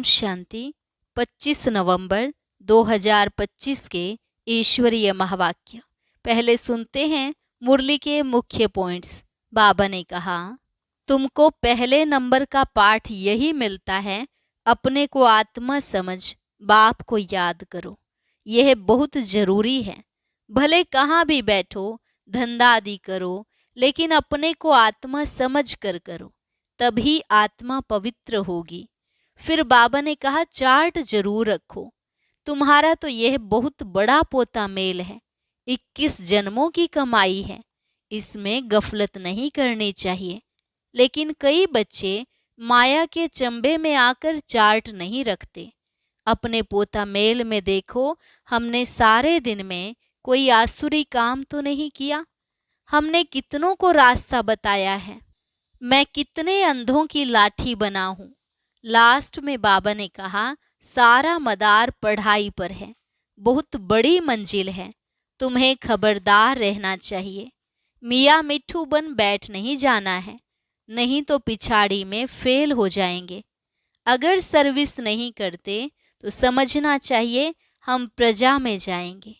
शांति। 25 नवंबर 2025 के ईश्वरीय महावाक्य। पहले सुनते हैं मुरली के मुख्य पॉइंट्स। बाबा ने कहा, तुमको पहले नंबर का पाठ यही मिलता है, अपने को आत्मा समझ, बाप को याद करो। यह बहुत जरूरी है। भले कहाँ भी बैठो, धंधा आदि करो, लेकिन अपने को आत्मा समझ कर करो, तभी आत्मा पवित्र होगी। फिर बाबा ने कहा, चार्ट जरूर रखो। तुम्हारा तो यह बहुत बड़ा पोता मेल है, 21 जन्मों की कमाई है, इसमें गफलत नहीं करनी चाहिए। लेकिन कई बच्चे माया के चंबे में आकर चार्ट नहीं रखते। अपने पोता मेल में देखो, हमने सारे दिन में कोई आसुरी काम तो नहीं किया। हमने कितनों को रास्ता बताया है। मैं कितने अंधों की लाठी बना हूं। लास्ट में बाबा ने कहा, सारा मदार पढ़ाई पर है, बहुत बड़ी मंजिल है, तुम्हें खबरदार रहना चाहिए। मियाँ मिट्ठू बन बैठ नहीं जाना है, नहीं तो पिछाड़ी में फेल हो जाएंगे। अगर सर्विस नहीं करते तो समझना चाहिए हम प्रजा में जाएंगे।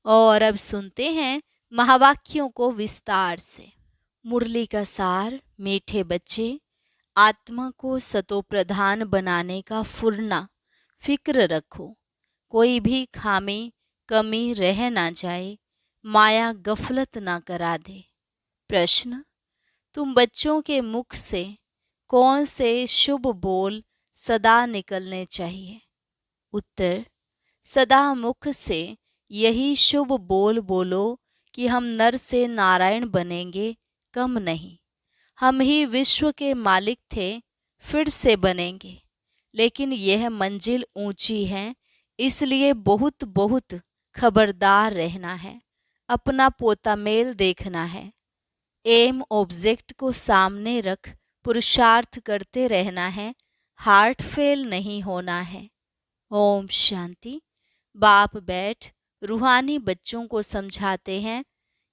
और अब सुनते हैं महावाक्यों को विस्तार से। मुरली का सार। मीठे बच्चे, आत्मा को सतो प्रधान बनाने का फुरना फिक्र रखो। कोई भी खामी कमी रह ना जाए, माया गफलत ना करा दे। प्रश्न, तुम बच्चों के मुख से कौन से शुभ बोल सदा निकलने चाहिए? उत्तर, सदा मुख से यही शुभ बोल बोलो कि हम नर से नारायण बनेंगे, कम नहीं। हम ही विश्व के मालिक थे, फिर से बनेंगे। लेकिन यह मंजिल ऊंची है, इसलिए बहुत बहुत खबरदार रहना है। अपना पोता मेल देखना है। एम ऑब्जेक्ट को सामने रख पुरुषार्थ करते रहना है, हार्ट फेल नहीं होना है। ओम शांति। बाप बैठ रूहानी बच्चों को समझाते हैं,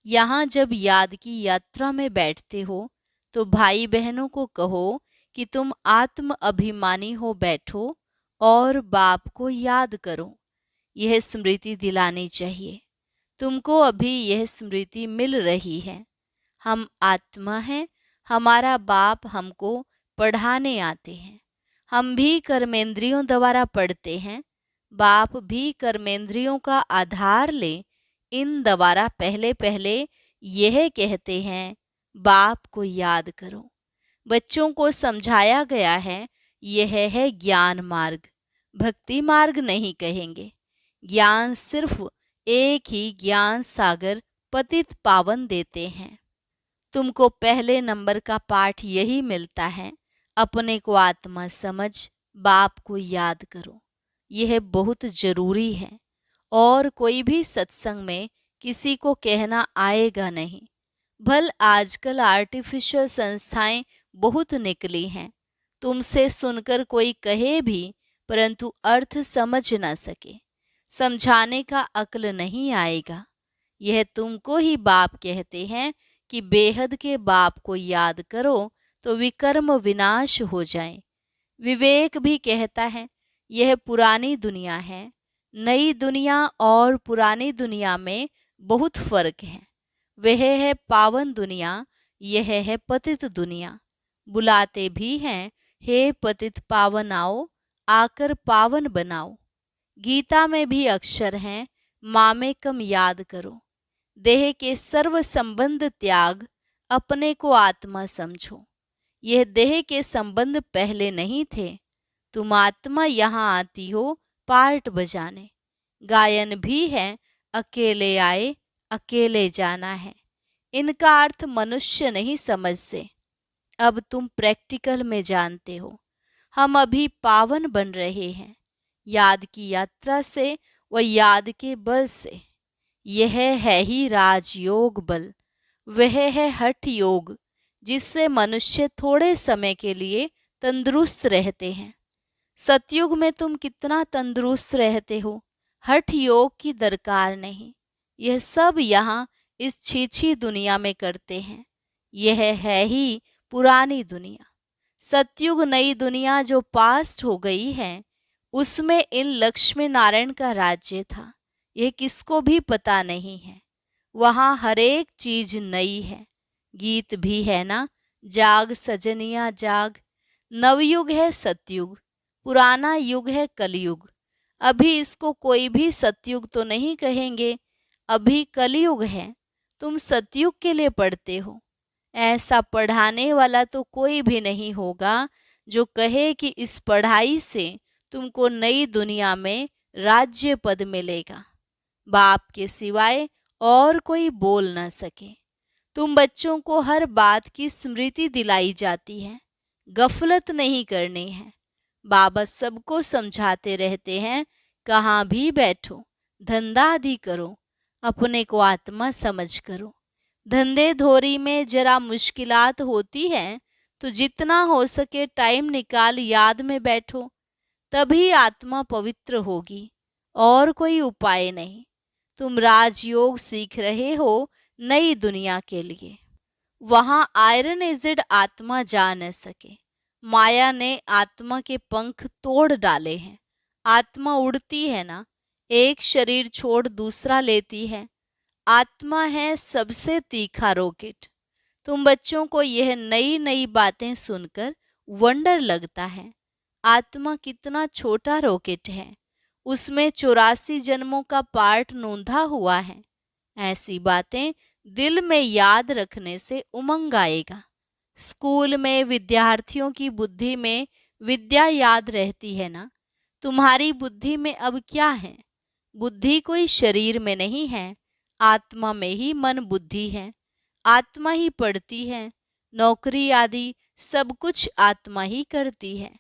यहाँ जब याद की यात्रा में बैठते हो तो भाई बहनों को कहो कि तुम आत्म अभिमानी हो बैठो और बाप को याद करो। यह स्मृति दिलानी चाहिए। तुमको अभी यह स्मृति मिल रही है। हम आत्मा हैं, हमारा बाप हमको पढ़ाने आते हैं। हम भी कर्मेंद्रियों द्वारा पढ़ते हैं, बाप भी कर्मेंद्रियों का आधार ले इन द्वारा पहले पहले यह कहते हैं, बाप को याद करो। बच्चों को समझाया गया है, यह है ज्ञान मार्ग, भक्ति मार्ग नहीं कहेंगे। ज्ञान सिर्फ एक ही ज्ञान सागर पतित पावन देते हैं। तुमको पहले नंबर का पाठ यही मिलता है, अपने को आत्मा समझ, बाप को याद करो। यह बहुत जरूरी है और कोई भी सत्संग में किसी को कहना आएगा नहीं। भल आजकल आर्टिफिशियल संस्थाएं बहुत निकली हैं, तुमसे सुनकर कोई कहे भी परंतु अर्थ समझ ना सके, समझाने का अक्ल नहीं आएगा। यह तुमको ही बाप कहते हैं कि बेहद के बाप को याद करो तो विकर्म विनाश हो जाए। विवेक भी कहता है, यह पुरानी दुनिया है, नई दुनिया और पुरानी दुनिया में बहुत फर्क है। वह है पावन दुनिया, यह है पतित दुनिया। बुलाते भी हैं, हे पतित पावन आओ, आकर पावन बनाओ। गीता में भी अक्षर हैं, मामेकम याद करो। देह के सर्व संबंध त्याग, अपने को आत्मा समझो। यह देह के संबंध पहले नहीं थे। तुम आत्मा यहाँ आती हो पार्ट बजाने। गायन भी है, अकेले आए अकेले जाना है। इनका अर्थ मनुष्य नहीं समझते, अब तुम प्रैक्टिकल में जानते हो। हम अभी पावन बन रहे हैं, याद की यात्रा से व याद के बल से। यह है ही राजयोग बल, वह है हठ योग, जिससे मनुष्य थोड़े समय के लिए तंदुरुस्त रहते हैं। सतयुग में तुम कितना तंदुरुस्त रहते हो, हठ योग की दरकार नहीं। यह सब यहाँ इस छीछी दुनिया में करते हैं। यह है ही पुरानी दुनिया। सतयुग नई दुनिया जो पास्ट हो गई है, उसमें इन लक्ष्मी नारायण का राज्य था, यह किसको भी पता नहीं है। वहाँ हर एक चीज नई है। गीत भी है ना, जाग सजनिया जाग। नवयुग है सतयुग, पुराना युग है कलयुग। अभी इसको कोई भी सतयुग तो नहीं कहेंगे, अभी कलयुग है। तुम सतयुग के लिए पढ़ते हो। ऐसा पढ़ाने वाला तो कोई भी नहीं होगा जो कहे कि इस पढ़ाई से तुमको नई दुनिया में राज्य पद मिलेगा। बाप के सिवाय और कोई बोल ना सके। तुम बच्चों को हर बात की स्मृति दिलाई जाती है, गफलत नहीं करनी है। बाबा सबको समझाते रहते हैं, कहाँ भी बैठो, धंधा आदि करो, अपने को आत्मा समझ करो। धंधे धोरी में जरा मुश्किलात होती है तो जितना हो सके टाइम निकाल याद में बैठो, तभी आत्मा पवित्र होगी, और कोई उपाय नहीं। तुम राजयोग सीख रहे हो नई दुनिया के लिए। वहां आयरन एजेड आत्मा जा न सके। माया ने आत्मा के पंख तोड़ डाले हैं। आत्मा उड़ती है ना, एक शरीर छोड़ दूसरा लेती है। आत्मा है सबसे तीखा रॉकेट। तुम बच्चों को यह नई नई बातें सुनकर वंडर लगता है। आत्मा कितना छोटा रॉकेट है, उसमें 84 जन्मों का पार्ट नोंधा हुआ है। ऐसी बातें दिल में याद रखने से उमंग आएगा। स्कूल में विद्यार्थियों की बुद्धि में विद्या याद रहती है ना। तुम्हारी बुद्धि में अब क्या है? बुद्धि कोई शरीर में नहीं है, आत्मा में ही मन बुद्धि है। आत्मा ही पढ़ती है, नौकरी आदि सब कुछ आत्मा ही करती है।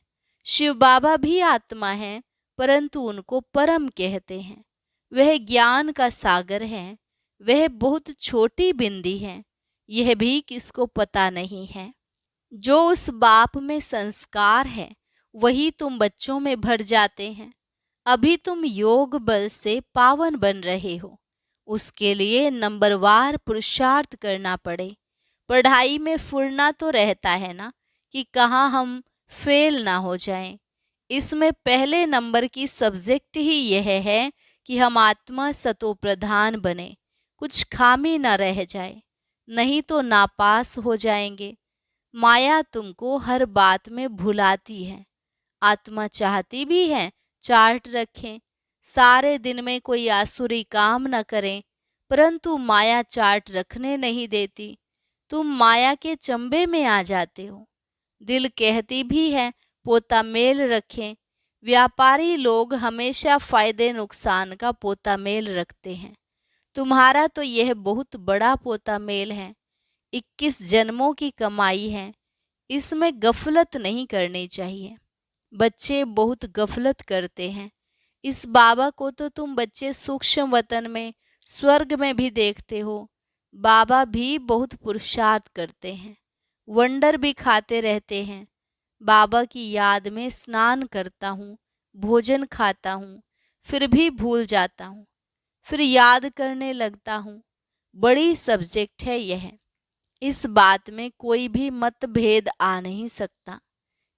शिव बाबा भी आत्मा है, परंतु उनको परम कहते हैं। वह ज्ञान का सागर है, वह बहुत छोटी बिंदी है, यह भी किसको पता नहीं है। जो उस बाप में संस्कार है वही तुम बच्चों में भर जाते हैं। अभी तुम योग बल से पावन बन रहे हो, उसके लिए नंबरवार पुरुषार्थ करना पड़े। पढ़ाई में फुरना तो रहता है ना, कि कहाँ हम फेल ना हो जाएं। इसमें पहले नंबर की सब्जेक्ट ही यह है कि हम आत्मा सतो प्रधान बने, कुछ खामी ना रह जाए, नहीं तो नापास हो जाएंगे। माया तुमको हर बात में भुलाती है। आत्मा चाहती भी है चार्ट रखें, सारे दिन में कोई आसुरी काम न करें, परंतु माया चार्ट रखने नहीं देती। तुम माया के चंबे में आ जाते हो। दिल कहती भी है पोता मेल रखें। व्यापारी लोग हमेशा फायदे नुकसान का पोता मेल रखते हैं। तुम्हारा तो यह बहुत बड़ा पोता मेल है, 21 जन्मों की कमाई है, इसमें गफलत नहीं करनी चाहिए। बच्चे बहुत गफलत करते हैं। इस बाबा को तो तुम बच्चे सूक्ष्म वतन में, स्वर्ग में भी देखते हो। बाबा भी बहुत पुरुषार्थ करते हैं, वंडर भी खाते रहते हैं। बाबा की याद में स्नान करता हूँ, भोजन खाता हूँ, फिर भी भूल जाता हूँ, फिर याद करने लगता हूँ। बड़ी सब्जेक्ट है यह, इस बात में कोई भी मतभेद आ नहीं सकता।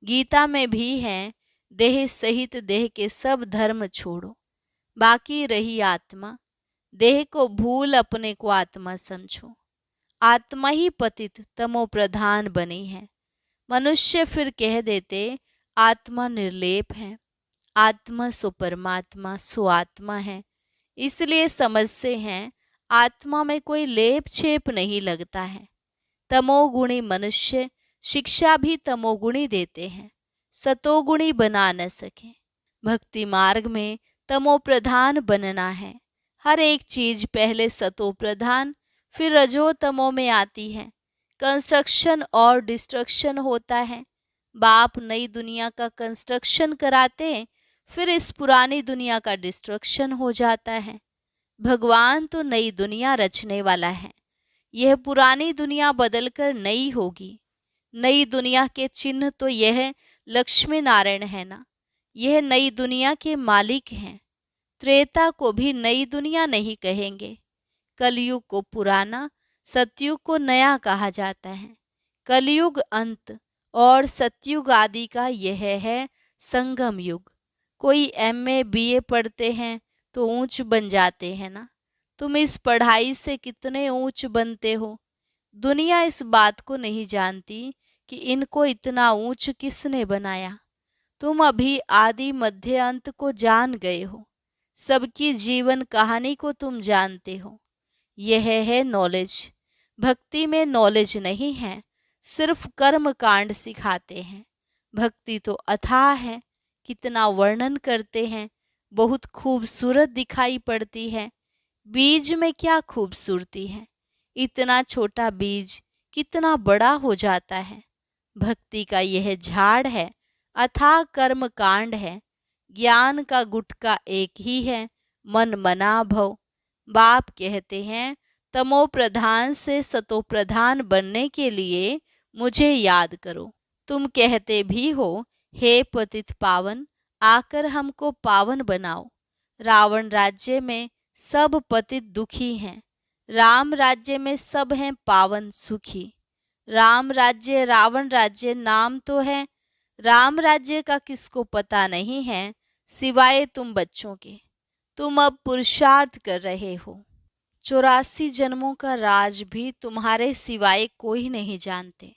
गीता में भी है, देह सहित देह के सब धर्म छोड़ो, बाकी रही आत्मा। देह को भूल अपने को आत्मा समझो। आत्मा ही पतित तमो प्रधान बनी है। मनुष्य फिर कह देते आत्मा निर्लेप है, आत्मा सो परमात्मा सो आत्मा है। इसलिए समझते हैं आत्मा में कोई लेप छेप नहीं लगता है। तमोगुणी मनुष्य शिक्षा भी तमोगुणी देते हैं, सतोगुणी बना न सके। भक्ति मार्ग में तमो प्रधान बनना है। हर एक चीज पहले सतो प्रधान फिर रजो तमो में आती है। कंस्ट्रक्शन और डिस्ट्रक्शन होता है। बाप नई दुनिया का कंस्ट्रक्शन कराते हैं, फिर इस पुरानी दुनिया का डिस्ट्रक्शन हो जाता है। भगवान तो नई दुनिया रचने वाला है। यह पुरानी दुनिया बदलकर नई होगी। नई दुनिया के चिन्ह तो यह लक्ष्मी नारायण है ना, यह नई दुनिया के मालिक हैं। त्रेता को भी नई दुनिया नहीं कहेंगे। कलयुग को पुराना, सतयुग को नया कहा जाता है। कलयुग अंत और सतयुग आदि का यह है संगम युग। कोई एमए बीए पढ़ते हैं तो ऊंच बन जाते हैं ना। तुम इस पढ़ाई से कितने ऊंच बनते हो। दुनिया इस बात को नहीं जानती कि इनको इतना ऊंच किसने बनाया। तुम अभी आदि मध्य अंत को जान गए हो। सबकी जीवन कहानी को तुम जानते हो। यह है नॉलेज। भक्ति में नॉलेज नहीं है, सिर्फ कर्म कांड सिखाते हैं। भक्ति तो अथाह है, कितना वर्णन करते हैं, बहुत खूबसूरत दिखाई पड़ती है। बीज में क्या खूबसूरती है, इतना छोटा बीज कितना बड़ा हो जाता है। भक्ति का यह झाड़ है, अथाह कर्म कांड है। ज्ञान का गुटका एक ही है, मन मना भव। बाप कहते हैं तमो प्रधान से सतो प्रधान बनने के लिए मुझे याद करो। तुम कहते भी हो हे पतित पावन, आकर हमको पावन बनाओ। रावण राज्य में सब पतित दुखी हैं, राम राज्य में सब हैं पावन सुखी। राम राज्य रावण राज्य नाम तो है, राम राज्य का किसको पता नहीं है सिवाय तुम बच्चों के। तुम अब पुरुषार्थ कर रहे हो। 84 जन्मों का राज भी तुम्हारे सिवाय कोई नहीं जानते।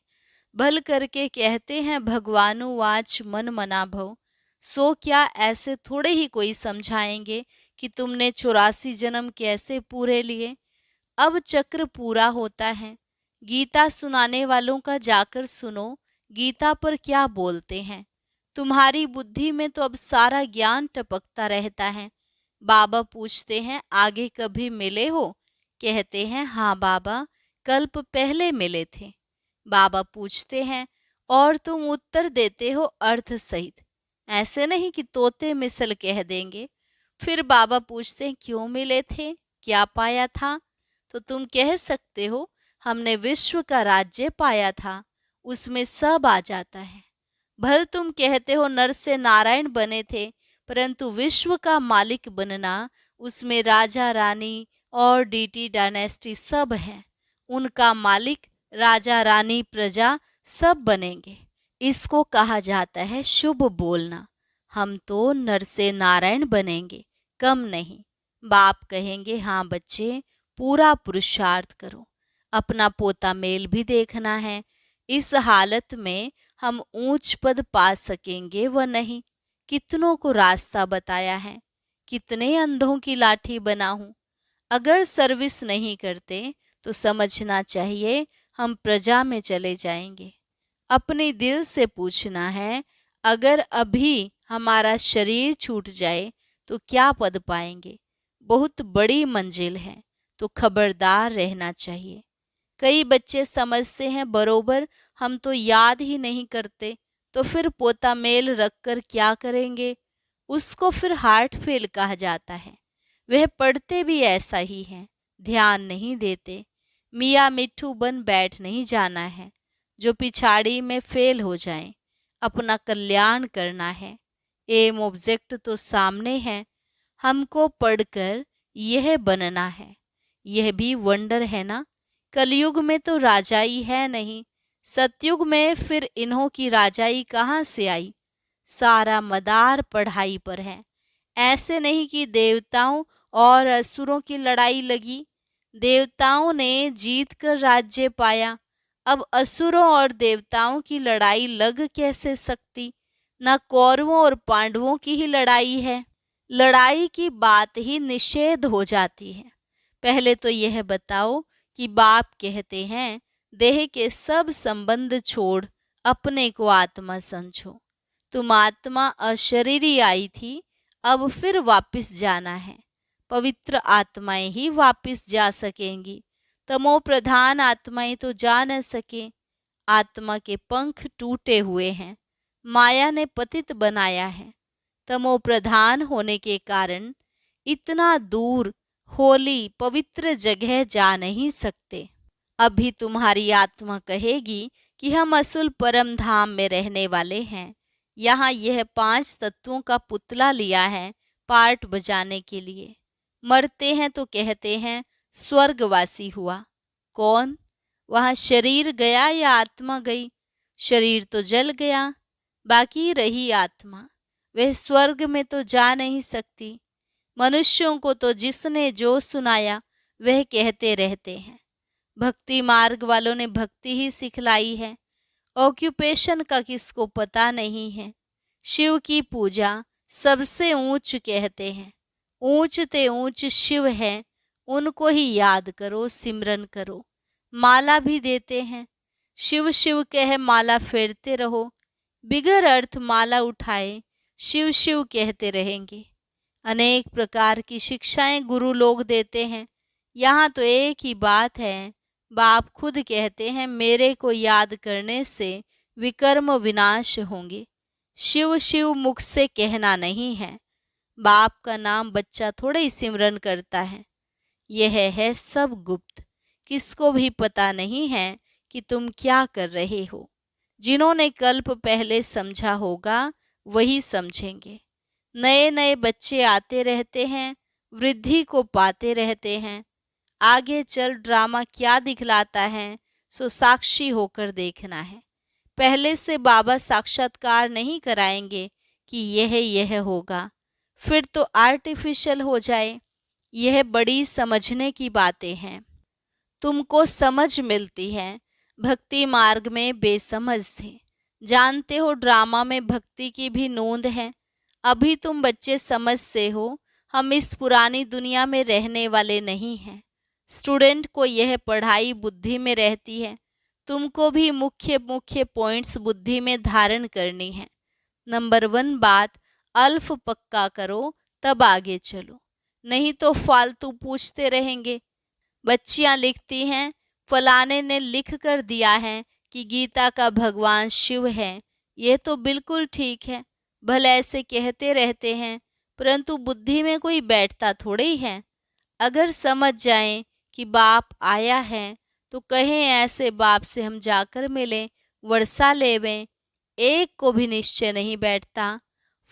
भल करके कहते हैं भगवानुवाच मन मना भव। सो क्या ऐसे थोड़े ही कोई समझाएंगे कि तुमने 84 जन्म कैसे पूरे लिए। अब चक्र पूरा होता है। गीता सुनाने वालों का जाकर सुनो, गीता पर क्या बोलते हैं। तुम्हारी बुद्धि में तो अब सारा ज्ञान टपकता रहता है। बाबा पूछते हैं आगे कभी मिले हो। कहते हैं हाँ बाबा, कल्प पहले मिले थे। बाबा पूछते हैं और तुम उत्तर देते हो अर्थ सहित, ऐसे नहीं कि तोते मिसल कह देंगे। फिर बाबा पूछते हैं क्यों मिले थे, क्या पाया था। तो तुम कह सकते हो हमने विश्व का राज्य पाया था, उसमें सब आ जाता है। भल तुम कहते हो नर से नारायण बने थे, परंतु विश्व का मालिक बनना, उसमें राजा रानी और डीटी डायनेस्टी सब है। उनका मालिक राजा रानी प्रजा सब बनेंगे। इसको कहा जाता है शुभ बोलना। हम तो नर से नारायण बनेंगे, कम नहीं। बाप कहेंगे हाँ बच्चे, पूरा पुरुषार्थ करो। अपना पोता मेल भी देखना है। इस हालत में हम ऊंच पद पा सकेंगे व नहीं। कितनों को रास्ता बताया है, कितने अंधों की लाठी बना हूं। अगर सर्विस नहीं करते तो समझना चाहिए हम प्रजा में चले जाएंगे। अपने दिल से पूछना है अगर अभी हमारा शरीर छूट जाए तो क्या पद पाएंगे। बहुत बड़ी मंजिल है, तो खबरदार रहना चाहिए। कई बच्चे समझते हैं बरोबर हम तो याद ही नहीं करते, तो फिर पोता मेल रखकर क्या करेंगे। उसको फिर हार्ट फेल कहा जाता है। वह पढ़ते भी ऐसा ही हैं, ध्यान नहीं देते। मियाँ मिट्ठू बन बैठ नहीं जाना है, जो पिछाड़ी में फेल हो जाए। अपना कल्याण करना है। एम ऑब्जेक्ट तो सामने है, हमको पढ़कर यह बनना है। यह भी वंडर है ना। कलयुग में तो राजाई है नहीं, सतयुग में फिर इन्हों की राजाई कहाँ से आई। सारा मदार पढ़ाई पर है। ऐसे नहीं कि देवताओं और असुरों की लड़ाई लगी। देवताओं ने जीत कर राज्य पाया, अब असुरों और देवताओं की लड़ाई लग कैसे सकती। न कौरवों और पांडवों की ही लड़ाई है। लड़ाई की बात ही निषेध हो जाती है। पहले तो यह बताओ कि बाप कहते हैं देह के सब संबंध छोड़ अपने को आत्मा समझो। तुम आत्मा अशरीरी आई थी, अब फिर वापस जाना है। पवित्र आत्माएं ही वापस जा सकेंगी, तमो प्रधान आत्माएं तो जा न सके। आत्मा के पंख टूटे हुए हैं, माया ने पतित बनाया है। तमो प्रधान होने के कारण इतना दूर होली पवित्र जगह जा नहीं सकते। अभी तुम्हारी आत्मा कहेगी कि हम असुल परम धाम में रहने वाले हैं। यहाँ यह 5 तत्वों का पुतला लिया है पार्ट बजाने के लिए। मरते हैं तो कहते हैं स्वर्गवासी हुआ। कौन? वहाँ शरीर गया या आत्मा गई? शरीर तो जल गया, बाकी रही आत्मा। वह स्वर्ग में तो जा नहीं सकती। मनुष्यों को तो जिसने जो सुनाया वह कहते रहते हैं। भक्ति मार्ग वालों ने भक्ति ही सिखलाई है। ऑक्यूपेशन का किसको पता नहीं है। शिव की पूजा सबसे ऊंच कहते हैं। ऊंच ते ऊंच शिव है, उनको ही याद करो, सिमरन करो। माला भी देते हैं। शिव शिव कह माला फेरते रहो। बिगर अर्थ माला उठाए शिव शिव कहते रहेंगे। अनेक प्रकार की शिक्षाएं गुरु लोग देते हैं। यहाँ तो एक ही बात है। बाप खुद कहते हैं मेरे को याद करने से विकर्म विनाश होंगे। शिव शिव मुख से कहना नहीं है। बाप का नाम बच्चा थोड़े ही सिमरन करता है। यह है सब गुप्त, किसको भी पता नहीं है कि तुम क्या कर रहे हो। जिन्होंने कल्प पहले समझा होगा वही समझेंगे। नए नए बच्चे आते रहते हैं, वृद्धि को पाते रहते हैं। आगे चल ड्रामा क्या दिखलाता है सो साक्षी होकर देखना है। पहले से बाबा साक्षात्कार नहीं कराएंगे कि यह होगा, फिर तो आर्टिफिशियल हो जाए। यह बड़ी समझने की बातें हैं। तुमको समझ मिलती है, भक्ति मार्ग में बेसमझ थे। जानते हो ड्रामा में भक्ति की भी नोंद है। अभी तुम बच्चे समझते हो, हम इस पुरानी दुनिया में रहने वाले नहीं हैं। स्टूडेंट को यह पढ़ाई बुद्धि में रहती है। तुमको भी मुख्य मुख्य पॉइंट्स बुद्धि में धारण करनी है। नंबर 1 बात, अल्फ पक्का करो तब आगे चलो, नहीं तो फालतू पूछते रहेंगे। बच्चियां लिखती हैं फलाने ने लिख कर दिया है कि गीता का भगवान शिव है। यह तो बिल्कुल ठीक है, भले ऐसे कहते रहते हैं, परंतु बुद्धि में कोई बैठता थोड़े ही है। अगर समझ जाएं कि बाप आया है तो कहें ऐसे बाप से हम जाकर मिलें, वर्षा लेवें। एक को भी निश्चय नहीं बैठता।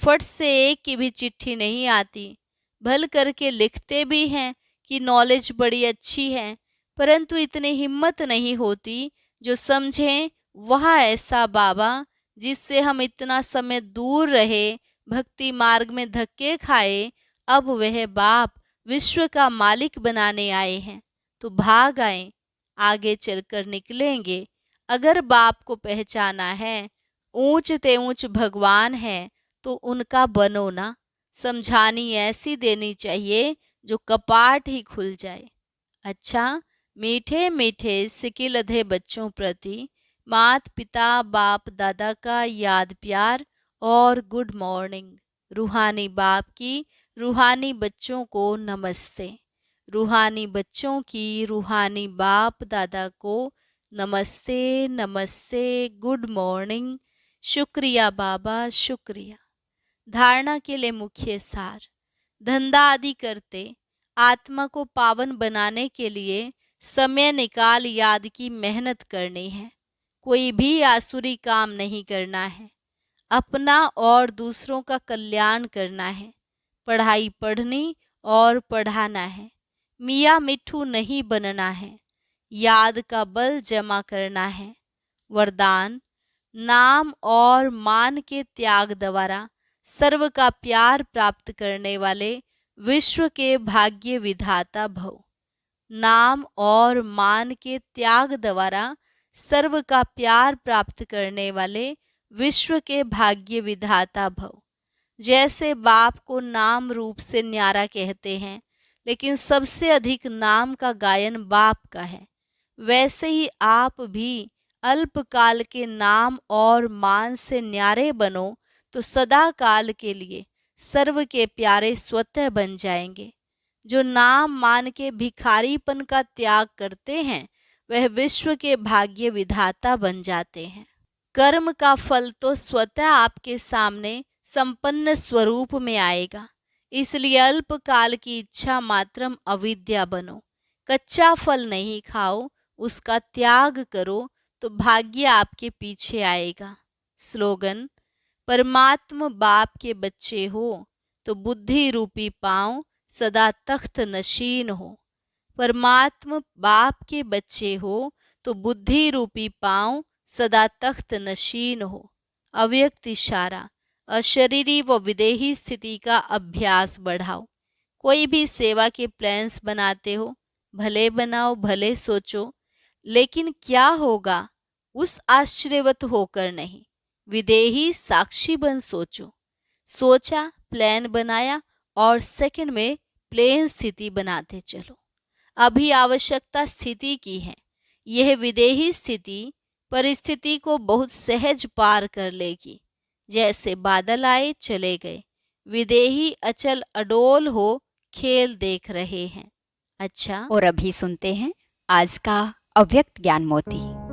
फट से एक की भी चिट्ठी नहीं आती। भल करके लिखते भी हैं कि नॉलेज बड़ी अच्छी है, परंतु इतनी हिम्मत नहीं होती जो समझें वह ऐसा बाबा जिससे हम इतना समय दूर रहे, भक्ति मार्ग में धक्के खाए, अब वह बाप विश्व का मालिक बनाने आए हैं। तो भाग आए, आगे चलकर निकलेंगे। अगर बाप को पहचाना है, ऊंच ते ऊंच भगवान है, तो उनका बनो ना। समझानी ऐसी देनी चाहिए जो कपाट ही खुल जाए। अच्छा, मीठे मीठे सिकिलधे बच्चों प्रति मात पिता बाप दादा का याद प्यार और गुड मॉर्निंग। रूहानी बाप की रूहानी बच्चों को नमस्ते। रूहानी बच्चों की रूहानी बाप दादा को नमस्ते नमस्ते, गुड मॉर्निंग। शुक्रिया बाबा, शुक्रिया। धारणा के लिए मुख्य सार, धंधा आदि करते आत्मा को पावन बनाने के लिए समय निकाल याद की मेहनत करनी है। कोई भी आसुरी काम नहीं करना है। अपना और दूसरों का कल्याण करना है। पढ़ाई पढ़नी और पढ़ाना है। मियाँ मिट्ठू नहीं बनना है। याद का बल जमा करना है। वरदान, नाम और मान के त्याग द्वारा सर्व का प्यार प्राप्त करने वाले विश्व के भाग्य विधाता भव। नाम और मान के त्याग द्वारा सर्व का प्यार प्राप्त करने वाले विश्व के भाग्य विधाता भव। जैसे बाप को नाम रूप से न्यारा कहते हैं, लेकिन सबसे अधिक नाम का गायन बाप का है, वैसे ही आप भी अल्पकाल के नाम और मान से न्यारे बनो तो सदा काल के लिए सर्व के प्यारे स्वतः बन जाएंगे। जो नाम मान के भिखारीपन का त्याग करते हैं वह विश्व के भाग्य विधाता बन जाते हैं। कर्म का फल तो स्वतः आपके सामने संपन्न स्वरूप में आएगा, इसलिए अल्पकाल की इच्छा मात्रम अविद्या बनो। कच्चा फल नहीं खाओ, उसका त्याग करो तो भाग्य आपके पीछे आएगा। स्लोगन, परमात्म बाप के बच्चे हो तो बुद्धि रूपी पांव सदा तख्त नशीन हो। परमात्म बाप के बच्चे हो तो बुद्धि रूपी पांव सदा तख्त नशीन हो। अव्यक्त इशारा, अशरीरी व विदेही स्थिति का अभ्यास बढ़ाओ। कोई भी सेवा के प्लान्स बनाते हो, भले बनाओ भले सोचो, लेकिन क्या होगा उस आश्चर्यवत होकर नहीं, विदेही साक्षी बन सोचो। सोचा, प्लान बनाया और सेकंड में प्लेन स्थिति बनाते चलो। अभी आवश्यकता स्थिति की है। यह विदेही स्थिति परिस्थिति को बहुत सहज पार कर लेगी। जैसे बादल आए चले गए, विदेही अचल अडोल हो खेल देख रहे हैं। अच्छा, और अभी सुनते हैं आज का अव्यक्त ज्ञान मोती।